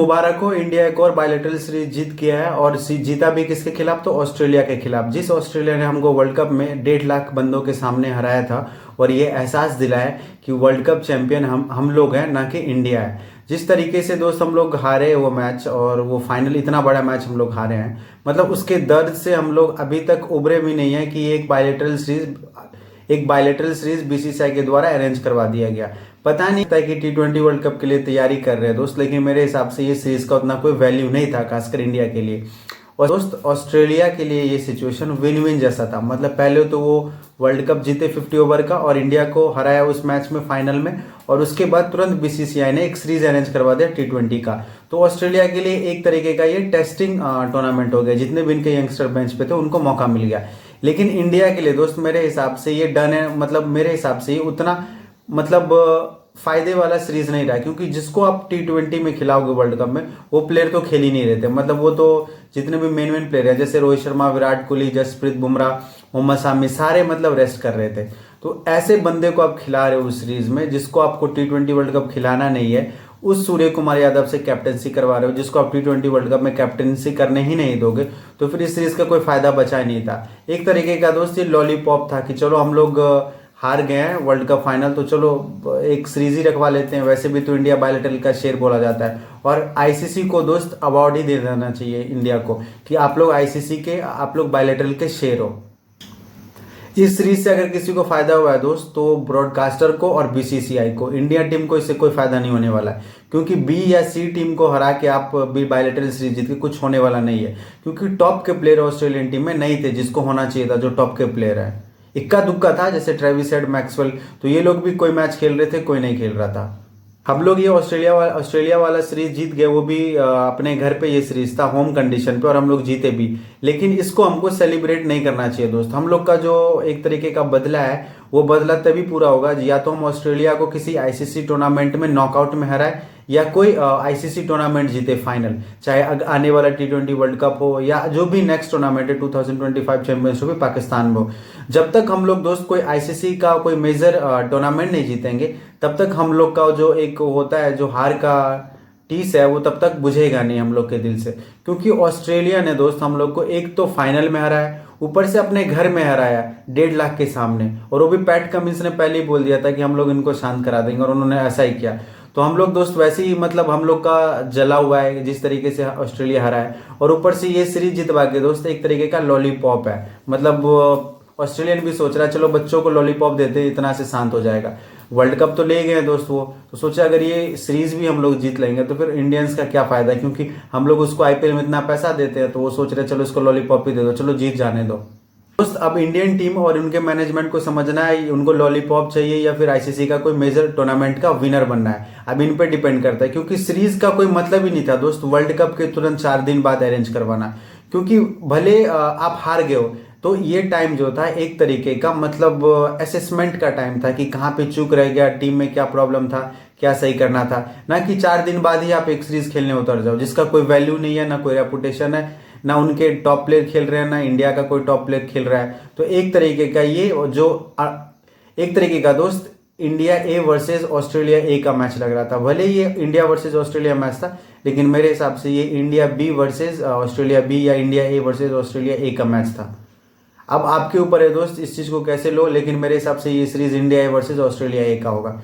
मुबारक हो, इंडिया एक और बायलैटरल सीरीज जीत गया है और जीता भी किसके खिलाफ, तो ऑस्ट्रेलिया के खिलाफ। जिस ऑस्ट्रेलिया ने हमको वर्ल्ड कप में 1.5 लाख बंदों के सामने हराया था और ये एहसास दिलाया कि वर्ल्ड कप चैंपियन हम लोग हैं, ना कि इंडिया है। जिस तरीके से दोस्त हम लोग हारे वो मैच, और वो फाइनल इतना बड़ा मैच हम लोग हारे हैं, मतलब उसके दर्द से हम लोग अभी तक उभरे भी नहीं है कि एक बायलैटरल सीरीज बीसीसीआई के द्वारा अरेंज करवा दिया गया। पता नहीं था कि T20 वर्ल्ड कप के लिए तैयारी कर रहे हैं दोस्त, लेकिन मेरे हिसाब से ये सीरीज का उतना कोई वैल्यू नहीं था, खासकर इंडिया के लिए। और दोस्त ऑस्ट्रेलिया के लिए ये सिचुएशन विन विन जैसा था। मतलब पहले तो वो वर्ल्ड कप जीते 50 ओवर का और इंडिया को हराया उस मैच में फाइनल में, और उसके बाद तुरंत बीसीसीआई ने एक सीरीज अरेंज करवा दिया T20 का। तो ऑस्ट्रेलिया के लिए एक तरीके का ये टेस्टिंग टूर्नामेंट हो गया। जितने भी इनके यंगस्टर बेंच पे थे उनको मौका मिल गया। लेकिन इंडिया के लिए दोस्त मेरे हिसाब से ये डन है, मतलब मेरे हिसाब से ये उतना फायदे वाला सीरीज नहीं रहा, क्योंकि जिसको आप T20 में खिलाओगे वर्ल्ड कप में, वो प्लेयर तो खेल ही नहीं रहे थे। मतलब वो तो जितने भी मेन प्लेयर हैं, जैसे रोहित शर्मा, विराट कोहली, जसप्रीत बुमराह, मोहम्मद शामी, सारे मतलब रेस्ट कर रहे थे। तो ऐसे बंदे को आप खिला रहे हो उस सीरीज में, जिसको आपको T20 वर्ल्ड कप खिलाना नहीं है, उस सूर्य कुमार यादव से कैप्टनसी करवा रहे हो, जिसको आप T20 वर्ल्ड कप में कैप्टनसी करने ही नहीं दोगे, तो फिर इस सीरीज का कोई फायदा बचा ही नहीं था। एक तरीके का दोस्त ये लॉलीपॉप था कि चलो हम लोग हार गए हैं वर्ल्ड कप फाइनल, तो चलो एक सीरीज ही रखवा लेते हैं। वैसे भी तो इंडिया बायलैटरल का शेर बोला जाता है, और आईसीसी को दोस्त अवार्ड ही दे देना चाहिए इंडिया को कि आप लोग आईसीसी के, आप लोग बायलैटरल के शेर हो। इस सीरीज से अगर किसी को फायदा हुआ है दोस्त, तो ब्रॉडकास्टर को और बीसीसीआई को। इंडिया टीम को इससे कोई फायदा नहीं होने वाला है, क्योंकि बी या सी टीम को हरा के आप भी बायलैटरल सीरीज जीत के कुछ होने वाला नहीं है, क्योंकि टॉप के प्लेयर ऑस्ट्रेलियन टीम में नहीं थे जिसको होना चाहिए था, जो टॉप के प्लेयर है। इक्का दुक्का था, जैसे ट्रेविस हेड, मैक्सवेल, तो ये लोग भी कोई मैच खेल रहे थे, कोई नहीं खेल रहा था। हम लोग ये ऑस्ट्रेलिया वाला सीरीज जीत गए, वो भी अपने घर पे ये सीरीज था, होम कंडीशन पे, और हम लोग जीते भी। लेकिन इसको हमको सेलिब्रेट नहीं करना चाहिए दोस्त। हम लोग का जो एक तरीके का बदला है, वो बदला तभी पूरा होगा या तो हम ऑस्ट्रेलिया को किसी आईसीसी टूर्नामेंट में नॉकआउट में हराए, या कोई आईसीसी टूर्नामेंट जीते फाइनल, चाहे आने वाला T20 वर्ल्ड कप हो या जो भी नेक्स्ट टूर्नामेंट है 2025 चैंपियनशिप भी पाकिस्तान में हो। जब तक हम लोग दोस्त कोई आईसीसी का कोई मेजर टूर्नामेंट नहीं जीतेंगे, तब तक हम लोग का जो एक होता है, जो हार का टीस है, वो तब तक बुझेगा नहीं हम लोग के दिल से। क्योंकि ऑस्ट्रेलिया ने दोस्त हम लोग को एक तो फाइनल में हराया, ऊपर से अपने घर में हराया 1.5 लाख के सामने, और वो भी पैट कमिंस ने पहले ही बोल दिया था कि हम लोग इनको शांत करा देंगे, और उन्होंने ऐसा ही किया। तो हम लोग दोस्त वैसे ही, मतलब हम लोग का जला हुआ है जिस तरीके से ऑस्ट्रेलिया हरा है, और ऊपर से ये सीरीज जितवा के दोस्त एक तरीके का लॉलीपॉप है। मतलब ऑस्ट्रेलियन भी सोच रहा है चलो बच्चों को लॉलीपॉप देते, इतना से शांत हो जाएगा। वर्ल्ड कप तो ले गए हैं दोस्त वो, तो सोचा अगर ये सीरीज भी हम लोग जीत लेंगे तो फिर इंडियंस का क्या फायदा, क्योंकि हम लोग उसको आईपीएल में इतना पैसा देते हैं, तो वो सोच रहे चलो इसको लॉलीपॉप ही दे दो, चलो जीत जाने दो। दोस्त अब इंडियन टीम और उनके मैनेजमेंट को समझना है, उनको लॉलीपॉप चाहिए या फिर आईसीसी का कोई मेजर टूर्नामेंट का विनर बनना है। अब इन पे डिपेंड करता है, क्योंकि सीरीज का कोई मतलब ही नहीं था दोस्त वर्ल्ड कप के तुरंत 4 दिन बाद अरेंज करवाना। क्योंकि भले आप हार गए हो, तो ये टाइम जो था एक तरीके का मतलब असेसमेंट का टाइम था कि कहाँ पे चूक रह गया, टीम में क्या प्रॉब्लम था, क्या सही करना था। ना कि 4 दिन बाद ही आप एक सीरीज खेलने उतर जाओ, जिसका कोई वैल्यू नहीं है, ना कोई रेपुटेशन है, ना उनके टॉप प्लेयर खेल रहे हैं, ना इंडिया का कोई टॉप प्लेयर खेल रहा है। तो एक तरीके का ये जो एक तरीके का दोस्त India A versus Australia A का मैच लग रहा था। भले ये इंडिया वर्सेस ऑस्ट्रेलिया मैच था, लेकिन मेरे हिसाब से ये India B versus Australia B या India A versus Australia A का मैच था। अब आपके ऊपर है दोस्त इस चीज को कैसे लो, लेकिन मेरे हिसाब से ये series India A versus Australia A का होगा।